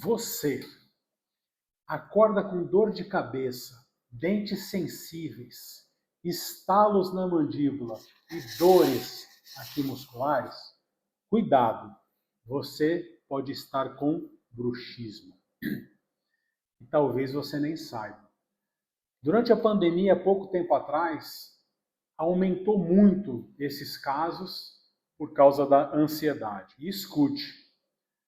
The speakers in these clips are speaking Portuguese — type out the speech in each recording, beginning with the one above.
Você acorda com dor de cabeça, dentes sensíveis, estalos na mandíbula e dores aqui musculares? Cuidado, você pode estar com bruxismo. E talvez você nem saiba. Durante a pandemia, há pouco tempo atrás, aumentou muito esses casos por causa da ansiedade. E escute,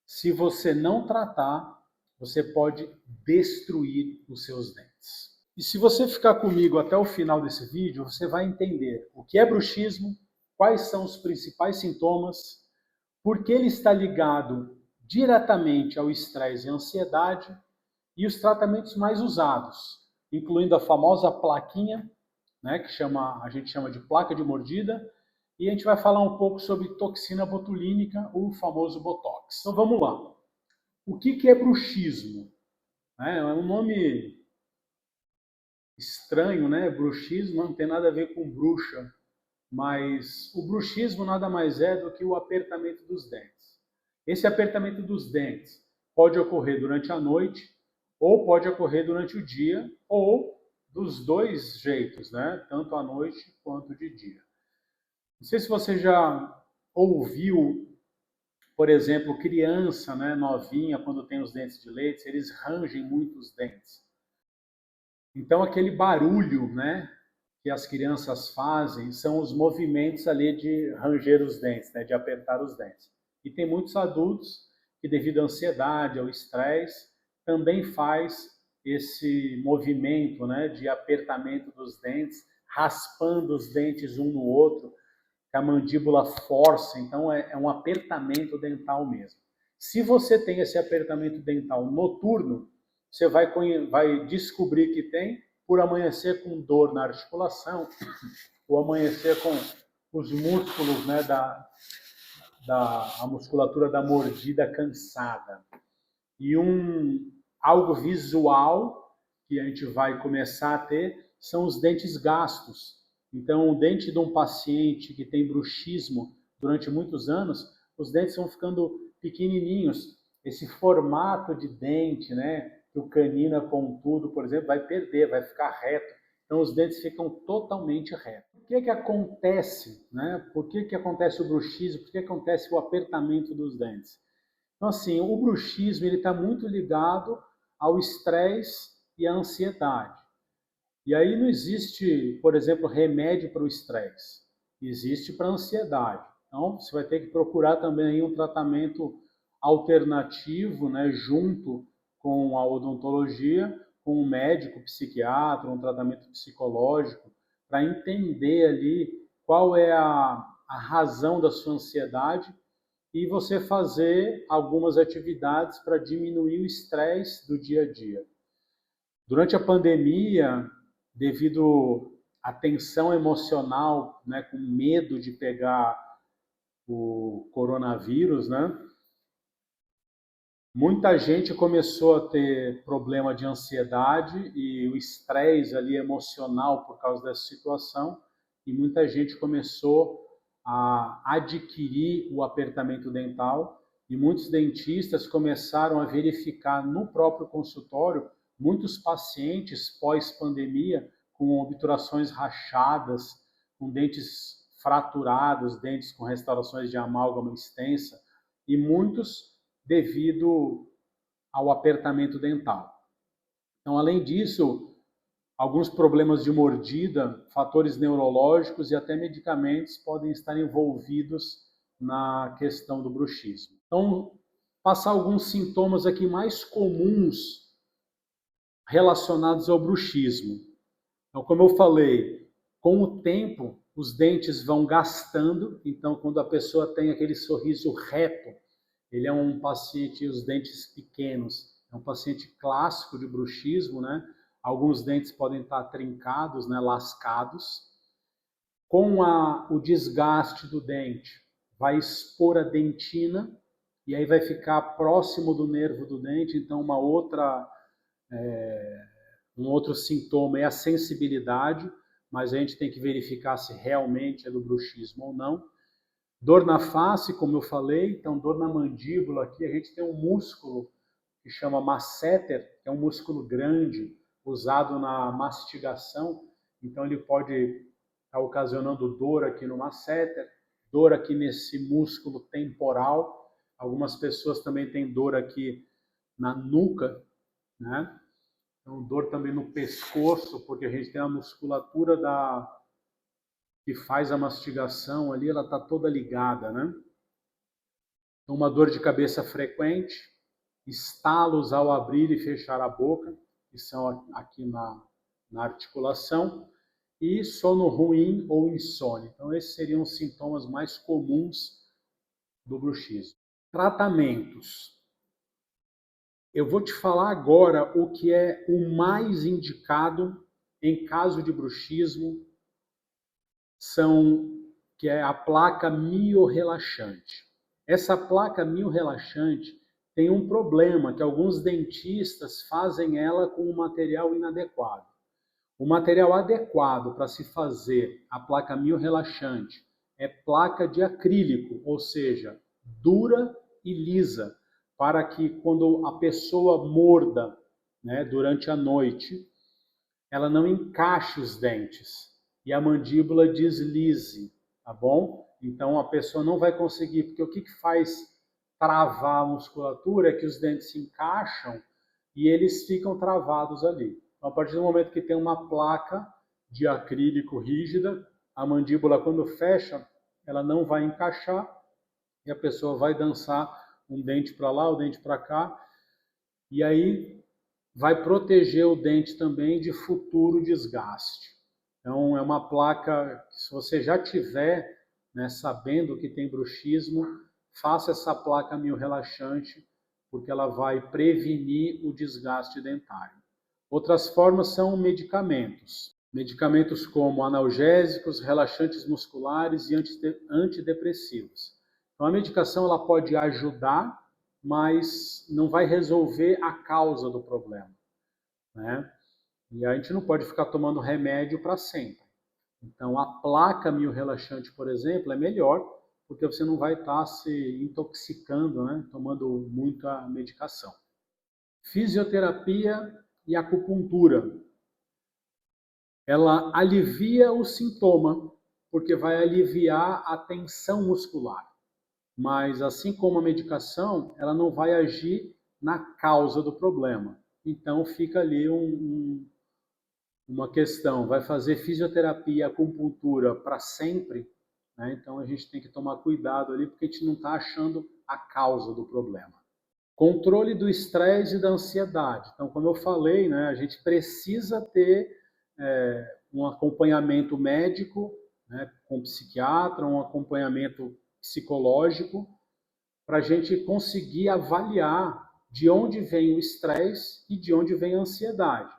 se você não tratar, você pode destruir os seus dentes. E se você ficar comigo até o final desse vídeo, você vai entender o que é bruxismo, quais são os principais sintomas, por que ele está ligado diretamente ao estresse e ansiedade e os tratamentos mais usados, incluindo a famosa plaquinha, né, que a gente chama de placa de mordida, e a gente vai falar um pouco sobre toxina botulínica, o famoso Botox. Então vamos lá. O que é bruxismo? É um nome estranho, né? Bruxismo não tem nada a ver com bruxa, mas o bruxismo nada mais é do que o apertamento dos dentes. Esse apertamento dos dentes pode ocorrer durante a noite, ou pode ocorrer durante o dia, ou dos dois jeitos, né? Tanto à noite quanto de dia. Não sei se você já ouviu, por exemplo, criança, né, novinha, quando tem os dentes de leite, eles rangem muito os dentes. Então, aquele barulho, né, que as crianças fazem são os movimentos ali de ranger os dentes, né, de apertar os dentes. E tem muitos adultos que, devido à ansiedade, ao estresse, também faz esse movimento, né, de apertamento dos dentes, raspando os dentes um no outro, que a mandíbula força, então é um apertamento dental mesmo. Se você tem esse apertamento dental noturno, você vai descobrir que tem por amanhecer com dor na articulação, ou amanhecer com os músculos, né, a musculatura da mordida cansada. E algo visual que a gente vai começar a ter são os dentes gastos. Então, o dente de um paciente que tem bruxismo durante muitos anos, os dentes vão ficando pequenininhos. Esse formato de dente, né, que o canino é pontudo, por exemplo, vai perder, vai ficar reto. Então, os dentes ficam totalmente retos. O que acontece, né? Por que acontece o bruxismo? Por que acontece o apertamento dos dentes? Então, assim, o bruxismo está muito ligado ao estresse e à ansiedade. E aí não existe, por exemplo, remédio para o estresse. Existe para a ansiedade. Então, você vai ter que procurar também aí um tratamento alternativo, né, junto com a odontologia, com um médico, psiquiatra, um tratamento psicológico, para entender ali qual é a razão da sua ansiedade e você fazer algumas atividades para diminuir o estresse do dia a dia. Durante a pandemia, devido à tensão emocional, né, com medo de pegar o coronavírus, né, muita gente começou a ter problema de ansiedade e o estresse ali emocional por causa dessa situação, e muita gente começou a adquirir o apertamento dental, e muitos dentistas começaram a verificar no próprio consultório muitos pacientes pós-pandemia com obturações rachadas, com dentes fraturados, dentes com restaurações de amálgama extensa, e muitos devido ao apertamento dental. Então, além disso, alguns problemas de mordida, fatores neurológicos e até medicamentos podem estar envolvidos na questão do bruxismo. Então, passar alguns sintomas aqui mais comuns relacionados ao bruxismo. Então, como eu falei, com o tempo, os dentes vão gastando. Então, quando a pessoa tem aquele sorriso reto, ele é um paciente, os dentes pequenos, é um paciente clássico de bruxismo, né? Alguns dentes podem estar trincados, né, lascados. Com o desgaste do dente, vai expor a dentina, e aí vai ficar próximo do nervo do dente, então um outro sintoma é a sensibilidade, mas a gente tem que verificar se realmente é do bruxismo ou não. Dor na face, como eu falei, então dor na mandíbula aqui, a gente tem um músculo que chama masseter, que é um músculo grande usado na mastigação. Então ele pode estar ocasionando dor aqui no masseter, dor aqui nesse músculo temporal. Algumas pessoas também têm dor aqui na nuca, né? Então, dor também no pescoço, porque a gente tem a musculatura que faz a mastigação ali, ela está toda ligada, né? Então, uma dor de cabeça frequente, estalos ao abrir e fechar a boca, que são aqui na articulação, e sono ruim ou insônia. Então, esses seriam os sintomas mais comuns do bruxismo. Tratamentos. Eu vou te falar agora o que é o mais indicado em caso de bruxismo, que é a placa miorrelaxante. Essa placa miorrelaxante tem um problema, que alguns dentistas fazem ela com um material inadequado. O material adequado para se fazer a placa miorrelaxante é placa de acrílico, ou seja, dura e lisa, para que quando a pessoa morda, né, durante a noite, ela não encaixe os dentes e a mandíbula deslize, tá bom? Então a pessoa não vai conseguir, porque o que faz travar a musculatura é que os dentes se encaixam e eles ficam travados ali. Então, a partir do momento que tem uma placa de acrílico rígida, a mandíbula, quando fecha, ela não vai encaixar e a pessoa vai dançar um dente para lá, o dente para cá, e aí vai proteger o dente também de futuro desgaste. Então, é uma placa que, se você já tiver, né, sabendo que tem bruxismo, faça essa placa miorrelaxante, porque ela vai prevenir o desgaste dentário. Outras formas são medicamentos. Medicamentos como analgésicos, relaxantes musculares e antidepressivos. Então, a medicação ela pode ajudar, mas não vai resolver a causa do problema, né? E a gente não pode ficar tomando remédio para sempre. Então, a placa miorrelaxante, por exemplo, é melhor, porque você não vai estar se intoxicando, né, tomando muita medicação. Fisioterapia e acupuntura. Ela alivia o sintoma, porque vai aliviar a tensão muscular. Mas, assim como a medicação, ela não vai agir na causa do problema. Então, fica ali uma questão, vai fazer fisioterapia e acupuntura para sempre, né? Então a gente tem que tomar cuidado ali, porque a gente não está achando a causa do problema. Controle do estresse e da ansiedade. Então, como eu falei, né, a gente precisa ter um acompanhamento médico, né, com psiquiatra, um acompanhamento psicológico, para a gente conseguir avaliar de onde vem o estresse e de onde vem a ansiedade.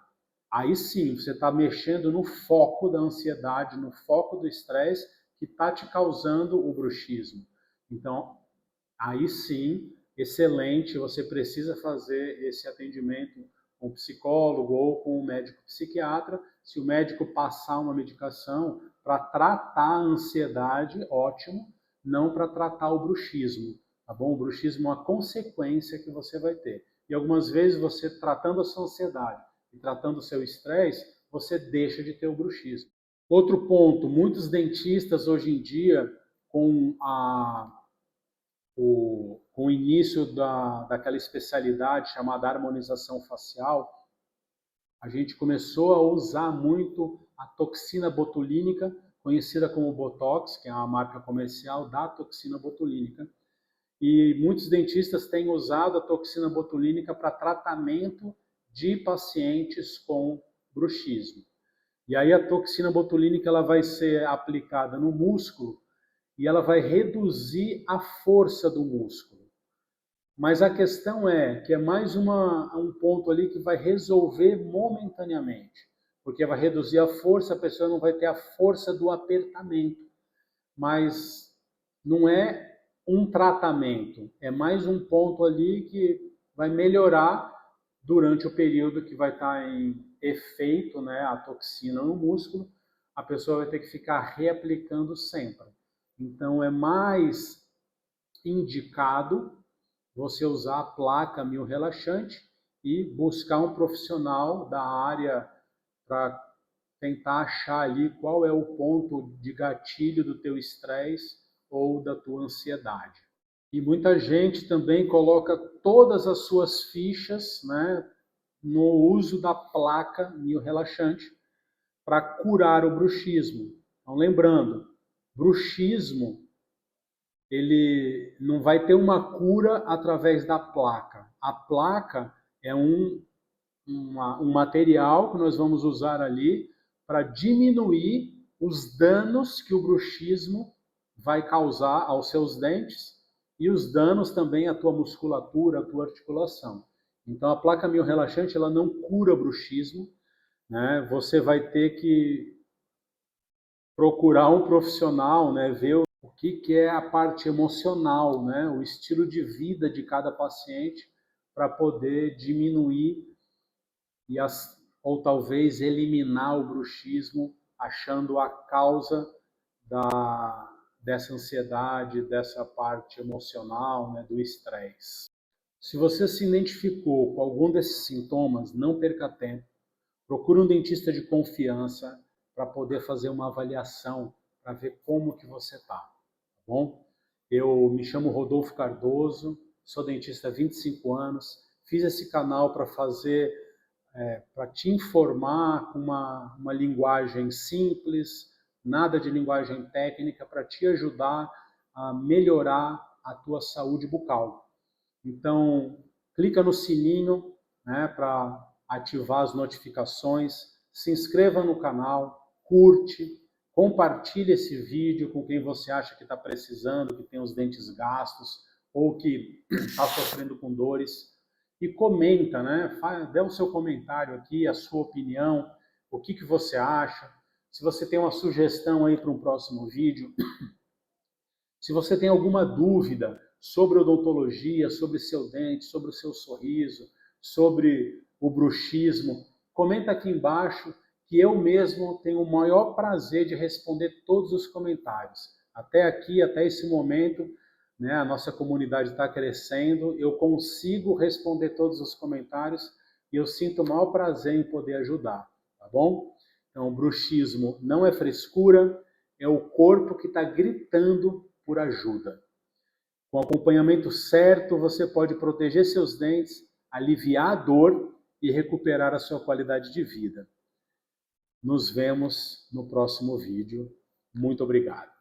Aí sim, você está mexendo no foco da ansiedade, no foco do estresse que está te causando o bruxismo. Então, aí sim, excelente, você precisa fazer esse atendimento com o psicólogo ou com o médico psiquiatra. Se o médico passar uma medicação para tratar a ansiedade, ótimo, não para tratar o bruxismo, tá bom? O bruxismo é uma consequência que você vai ter. E algumas vezes você tratando a sua ansiedade e tratando o seu estresse, você deixa de ter o bruxismo. Outro ponto, muitos dentistas hoje em dia, com o início daquela especialidade chamada harmonização facial, a gente começou a usar muito a toxina botulínica, conhecida como Botox, que é uma marca comercial da toxina botulínica. E muitos dentistas têm usado a toxina botulínica para tratamento de pacientes com bruxismo. E aí a toxina botulínica ela vai ser aplicada no músculo e ela vai reduzir a força do músculo. Mas a questão é que é mais um ponto ali que vai resolver momentaneamente, porque vai reduzir a força, a pessoa não vai ter a força do apertamento. Mas não é um tratamento, é mais um ponto ali que vai melhorar durante o período que vai estar em efeito, né, a toxina no músculo, a pessoa vai ter que ficar reaplicando sempre. Então é mais indicado você usar a placa miorrelaxante e buscar um profissional da área para tentar achar ali qual é o ponto de gatilho do teu estresse ou da tua ansiedade. E muita gente também coloca todas as suas fichas, né, no uso da placa miorrelaxante para curar o bruxismo. Então, lembrando, bruxismo ele não vai ter uma cura através da placa. A placa é um material que nós vamos usar ali para diminuir os danos que o bruxismo vai causar aos seus dentes e os danos também à tua musculatura, à tua articulação. Então a placa miorrelaxante ela não cura bruxismo, né? Você vai ter que procurar um profissional, né? Ver o que é a parte emocional, né? O estilo de vida de cada paciente para poder diminuir ou talvez eliminar o bruxismo, achando a causa dessa ansiedade, dessa parte emocional, né, do estresse. Se você se identificou com algum desses sintomas, não perca tempo. Procure um dentista de confiança para poder fazer uma avaliação, para ver como que você está, tá bom? Eu me chamo Rodolfo Cardoso, sou dentista há 25 anos, fiz esse canal para fazer para te informar com uma linguagem simples, nada de linguagem técnica, para te ajudar a melhorar a tua saúde bucal. Então, clica no sininho, né, para ativar as notificações, se inscreva no canal, curte, compartilhe esse vídeo com quem você acha que está precisando, que tem os dentes gastos ou que está sofrendo com dores. E comenta, né? Dê o seu comentário aqui, a sua opinião, o que você acha. Se você tem uma sugestão aí para um próximo vídeo, se você tem alguma dúvida sobre odontologia, sobre seu dente, sobre o seu sorriso, sobre o bruxismo, comenta aqui embaixo que eu mesmo tenho o maior prazer de responder todos os comentários. Até aqui, até esse momento, né, a nossa comunidade está crescendo, eu consigo responder todos os comentários e eu sinto o maior prazer em poder ajudar, tá bom? Então, o bruxismo não é frescura, é o corpo que está gritando por ajuda. Com o acompanhamento certo, você pode proteger seus dentes, aliviar a dor e recuperar a sua qualidade de vida. Nos vemos no próximo vídeo. Muito obrigado.